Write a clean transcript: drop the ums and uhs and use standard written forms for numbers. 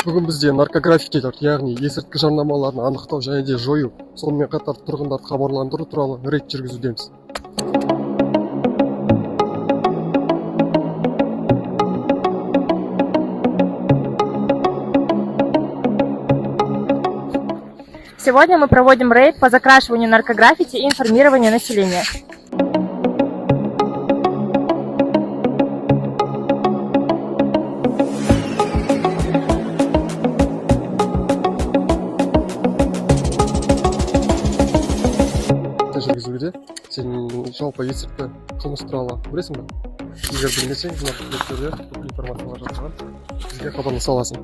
Бүгін бізде наркографикилер, яғни есірткі жарнамаларын анықтау және де жою, сонымен қатар тұрғындарды хабарландыру туралы рейд жүргізудеміз. Сегодня мы проводим рейд по закрашиванию наркограффити и информированию населения. Жүргізуде сен жалпы есірткі қылмыс туралы білесің бе? Егер білмесең, мына беттерде бүкіл информациялар жазылған, бізге хабарласа аласың.